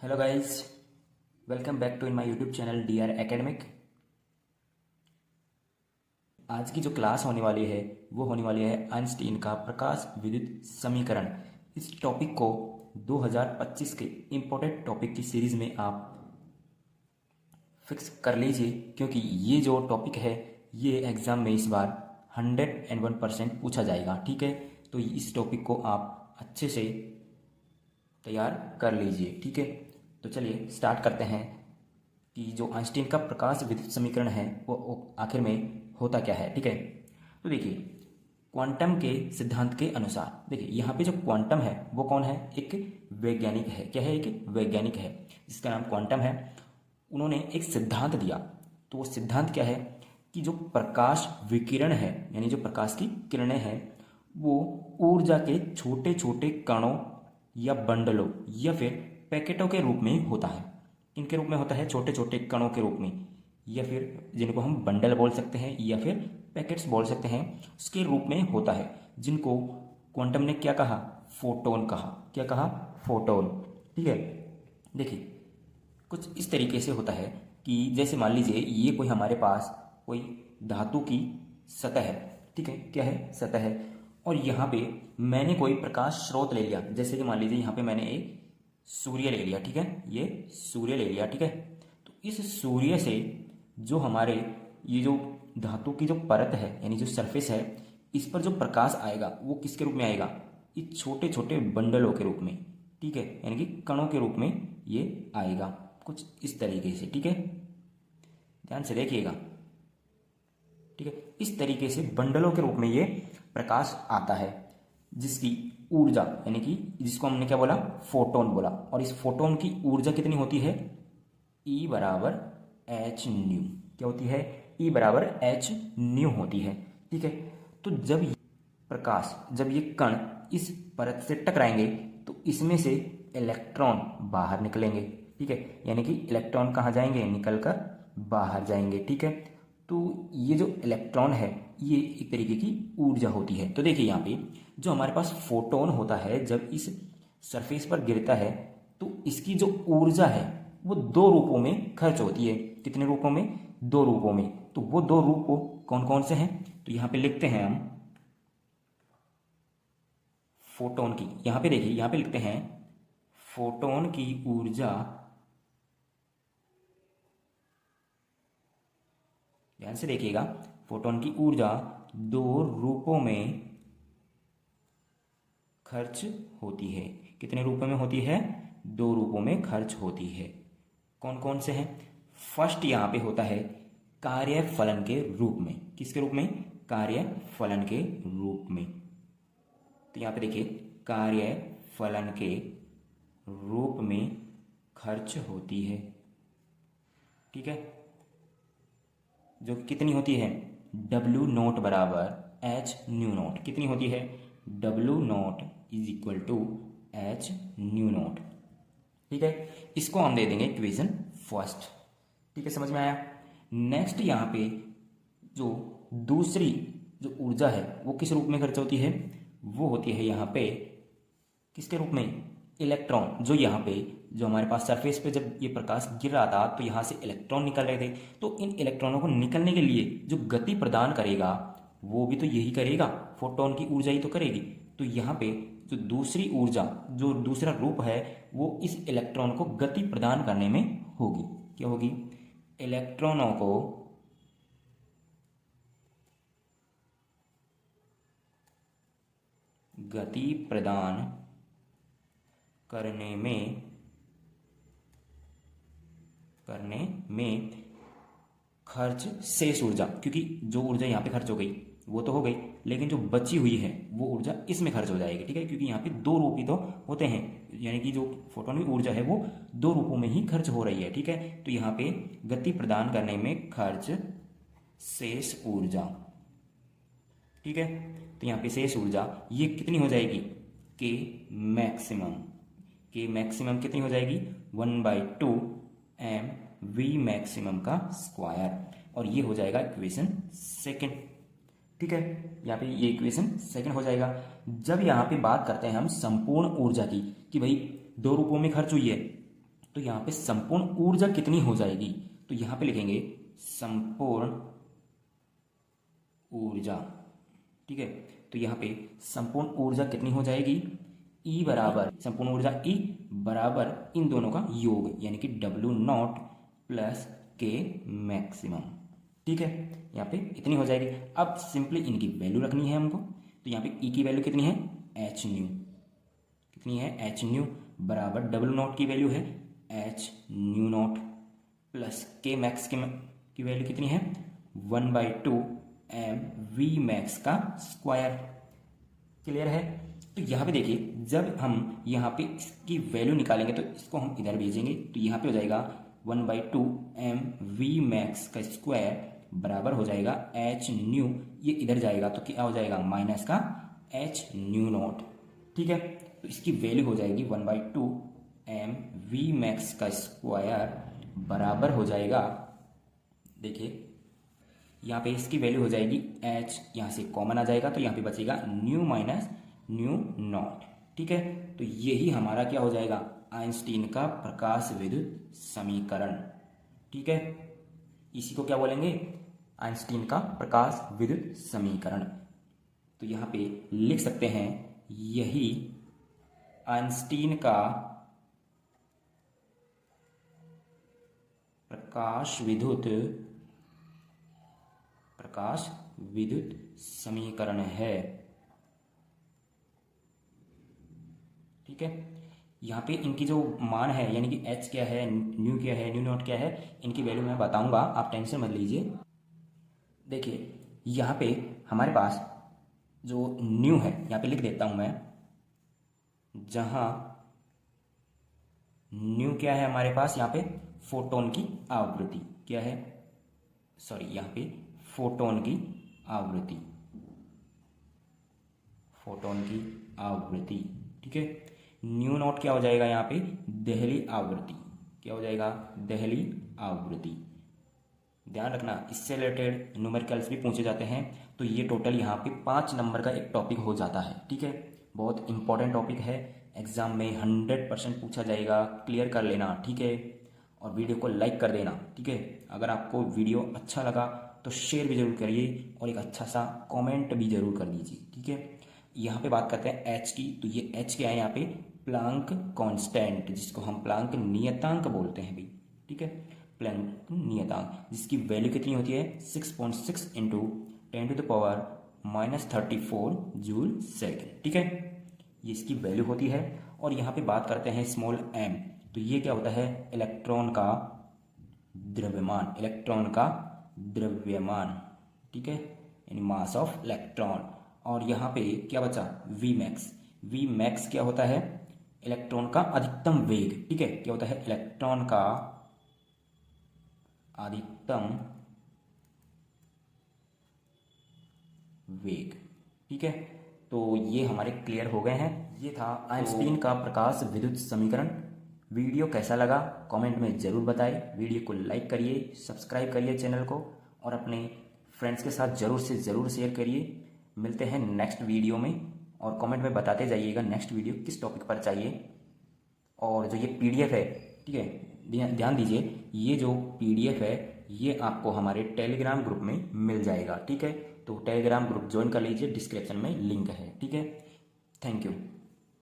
Hello guys, welcome back to in my YouTube channel D R academic. आज की जो class होने वाली है वो होने वाली है आइंस्टीन का प्रकाश विद्युत समीकरण। इस टॉपिक को 2025 के इम्पोर्टेंट टॉपिक की सीरीज़ में आप फिक्स कर लीजिए, क्योंकि ये जो टॉपिक है ये एग्ज़ाम में इस बार 101% पूछा जाएगा। ठीक है, तो इस टॉपिक को आप अच्छे से तैयार कर लीजिए। ठीक है, तो चलिए स्टार्ट करते हैं कि जो आइंस्टीन का प्रकाश विद्युत समीकरण है वो आखिर में होता क्या है। ठीक है, तो देखिए क्वांटम के सिद्धांत के अनुसार, देखिए यहाँ पे जो क्वांटम है वो कौन है? एक वैज्ञानिक है। क्या है? एक वैज्ञानिक है जिसका नाम क्वांटम है। उन्होंने एक सिद्धांत दिया, तो वो सिद्धांत क्या है कि जो प्रकाश विकिरण है, यानी जो प्रकाश की किरणें हैं, वो ऊर्जा के छोटे छोटे कणों या बंडलों या फिर पैकेटों के रूप में होता है। इनके रूप में होता है, छोटे छोटे कणों के रूप में, या फिर जिनको हम बंडल बोल सकते हैं या फिर पैकेट्स बोल सकते हैं, उसके रूप में होता है, जिनको क्वांटम ने क्या कहा? फोटोन कहा। क्या कहा? फोटोन। ठीक है, देखिए कुछ इस तरीके से होता है कि जैसे मान लीजिए ये कोई हमारे पास कोई धातु की सतह है। ठीक है, क्या है? सतह है। और यहाँ पे मैंने कोई प्रकाश स्रोत ले लिया, जैसे कि मान लीजिए यहाँ पे मैंने एक सूर्य ले लिया। ठीक है, ये सूर्य ले लिया। ठीक है, तो इस सूर्य से जो हमारे ये जो धातु की जो परत है, यानी जो सरफेस है, इस पर जो प्रकाश आएगा वो किसके रूप में आएगा? इस छोटे छोटे बंडलों के रूप में। ठीक है, यानी कि कणों के रूप में ये आएगा, कुछ इस तरीके से। ठीक है, ध्यान से देखिएगा। ठीक है, इस तरीके से बंडलों के रूप में ये प्रकाश आता है, जिसकी ऊर्जा, यानी कि जिसको हमने क्या बोला? फोटोन बोला। और इस फोटोन की ऊर्जा कितनी होती है? E बराबर एच न्यू। क्या होती है? E बराबर एच न्यू होती है। ठीक है, तो जब प्रकाश, जब ये कण इस परत से टकराएंगे तो इसमें से इलेक्ट्रॉन बाहर निकलेंगे। ठीक है, यानी कि इलेक्ट्रॉन कहाँ जाएंगे? निकल कर बाहर जाएंगे। ठीक है, तो ये जो इलेक्ट्रॉन है ये एक तरीके की ऊर्जा होती है। तो देखिए यहाँ पे जो हमारे पास फोटोन होता है, जब इस सरफेस पर गिरता है तो इसकी जो ऊर्जा है वो दो रूपों में खर्च होती है। कितने रूपों में? दो रूपों में। तो वो दो रूप कौन कौन से हैं? तो यहाँ पे लिखते हैं हम फोटोन की। यहाँ पे देखिए, यहाँ पे लिखते हैं फोटोन की ऊर्जा, ध्यान से देखिएगा, फोटोन की ऊर्जा दो रूपों में खर्च होती है। कितने रूपों में होती है? दो रूपों में खर्च होती है। कौन कौन से हैं? फर्स्ट यहाँ पे होता है कार्य फलन के रूप में। किसके रूप में? कार्य फलन के रूप में। तो यहाँ पे देखिए कार्य फलन के रूप में खर्च होती है। ठीक है, जो कितनी होती है? W नोट बराबर एच न्यू नोट। कितनी होती है? W naught is equal to h nu naught. ठीक है, इसको हम दे देंगे इक्वेशन फर्स्ट। ठीक है, समझ में आया? नेक्स्ट यहाँ पे जो दूसरी जो ऊर्जा है वो किस रूप में खर्च होती है? वो होती है यहाँ पे किसके रूप में? इलेक्ट्रॉन। जो यहाँ पे जो हमारे पास सरफेस पे जब ये प्रकाश गिर रहा था तो यहाँ से इलेक्ट्रॉन निकल रहे थे, तो इन इलेक्ट्रॉनों को निकलने के लिए जो गति प्रदान करेगा वो भी तो यही करेगा, फोटोन की ऊर्जा ही तो करेगी। तो यहाँ पे जो दूसरी ऊर्जा, जो दूसरा रूप है, वो इस इलेक्ट्रॉन को गति प्रदान करने में होगी। क्या होगी? इलेक्ट्रॉनों को गति प्रदान करने में खर्च शेष ऊर्जा, क्योंकि जो ऊर्जा यहाँ पे खर्च हो गई वो तो हो गई, लेकिन जो बची हुई है वो ऊर्जा इसमें खर्च हो जाएगी। ठीक है, क्योंकि यहाँ पे दो रूप ही तो होते हैं, यानी कि जो फोटोन की ऊर्जा है वो दो रूपों में ही खर्च हो रही है। ठीक है, तो यहाँ पे गति प्रदान करने में खर्च शेष ऊर्जा। ठीक है, तो यहाँ पे शेष ऊर्जा ये कितनी हो जाएगी? के मैक्सिमम। के मैक्सिमम कितनी हो जाएगी? 1/2 एम वी मैक्सिमम का स्क्वायर। और ये हो जाएगा इक्वेशन सेकंड। ठीक है, यहाँ पे ये इक्वेशन सेकंड हो जाएगा। जब यहाँ पे बात करते हैं हम संपूर्ण ऊर्जा की, कि भाई दो रूपों में खर्च हुई है, तो यहाँ पे संपूर्ण ऊर्जा कितनी हो जाएगी, तो यहाँ पे लिखेंगे संपूर्ण ऊर्जा। ठीक है, तो यहाँ पे संपूर्ण ऊर्जा कितनी हो जाएगी, E बराबर संपूर्ण ऊर्जा E बराबर इन दोनों का योग यानी कि W0 प्लस K मैक्सिमम। ठीक है, यहाँ पे इतनी हो जाएगी। अब सिंपली इनकी वैल्यू रखनी है हमको, तो यहाँ पे E की वैल्यू कितनी है, एच न्यू, कितनी है, एच न्यू बराबर W0 की वैल्यू है H new not plus K max की वैल्यू कितनी है 1/2 एम वी मैक्स का स्क्वायर। क्लियर है। तो यहाँ पे देखिए, जब हम यहाँ पे इसकी वैल्यू निकालेंगे तो इसको हम इधर भेजेंगे, तो यहाँ पे हो जाएगा 1/2 एम वी मैक्स का स्क्वायर बराबर हो जाएगा एच न्यू, ये इधर जाएगा तो क्या हो जाएगा माइनस का एच न्यू नॉट। ठीक है, तो इसकी वैल्यू हो जाएगी 1/2 एम वी मैक्स का स्क्वायर बराबर हो जाएगा, देखिए यहाँ पे इसकी वैल्यू हो जाएगी h, यहाँ से कॉमन आ जाएगा तो यहाँ पे बचेगा न्यू माइनस न्यू नॉट। ठीक है, तो यही हमारा क्या हो जाएगा, आइंस्टीन का प्रकाश विद्युत समीकरण। ठीक है, इसी को क्या बोलेंगे, आइंस्टीन का प्रकाश विद्युत समीकरण। तो यहाँ पे लिख सकते हैं यही आइंस्टीन का प्रकाश विद्युत समीकरण है। ठीक है, यहाँ पे इनकी जो मान है यानी कि h क्या है, न्यू क्या है, न्यू नॉट क्या है, इनकी वैल्यू मैं बताऊंगा, आप टेंशन मत लीजिए। देखिए यहाँ पे हमारे पास जो न्यू है यहाँ पे लिख देता हूं मैं, जहां न्यू क्या है हमारे पास, यहाँ पे फोटोन की आवृत्ति क्या है, सॉरी यहाँ पे फोटोन की आवृत्ति। ठीक है, न्यू नॉट क्या हो जाएगा यहाँ पे, देहली आवृत्ति, क्या हो जाएगा, देहली आवृत्ति। ध्यान रखना, इससे रिलेटेड न्यूमेरिकल्स भी पूछे जाते हैं, तो ये टोटल यहाँ पे 5 नंबर का एक टॉपिक हो जाता है। ठीक है, बहुत इंपॉर्टेंट टॉपिक है, एग्जाम में 100% पूछा जाएगा, क्लियर कर लेना। ठीक है, और वीडियो को लाइक कर देना। ठीक है, अगर आपको वीडियो अच्छा लगा तो शेयर भी जरूर करिए और एक अच्छा सा कमेंट भी जरूर कर दीजिए। ठीक है, यहाँ पे बात करते हैं एच की, तो ये एच क्या है यहाँ पे, प्लांक कांस्टेंट, जिसको हम प्लांक नियतांक बोलते हैं भाई। ठीक है, प्लांक नियतांक, जिसकी वैल्यू कितनी होती है 6.6 इंटू 10⁻34 जूल सेकेंड। ठीक है, ये इसकी वैल्यू होती है। और यहाँ पे बात करते हैं स्मॉल m, तो ये क्या होता है, इलेक्ट्रॉन का द्रव्यमान। ठीक है, यानी मास ऑफ इलेक्ट्रॉन। और यहाँ पे क्या बचा, वी मैक्स क्या होता है, इलेक्ट्रॉन का अधिकतम वेग। ठीक है, क्या होता है, इलेक्ट्रॉन का अधिकतम वेग। ठीक है, तो ये हमारे क्लियर हो गए हैं। ये था आइंस्टीन का प्रकाश विद्युत समीकरण। वीडियो कैसा लगा कमेंट में ज़रूर बताएं। वीडियो को लाइक करिए, सब्सक्राइब करिए चैनल को, और अपने फ्रेंड्स के साथ ज़रूर से ज़रूर शेयर करिए। मिलते हैं नेक्स्ट वीडियो में, और कमेंट में बताते जाइएगा नेक्स्ट वीडियो किस टॉपिक पर चाहिए। और जो ये PDF है, ठीक है, ध्यान दीजिए, ये जो PDF है ये आपको हमारे टेलीग्राम ग्रुप में मिल जाएगा। ठीक है, तो टेलीग्राम ग्रुप ज्वाइन कर लीजिए, डिस्क्रिप्शन में लिंक है। ठीक है, थैंक यू।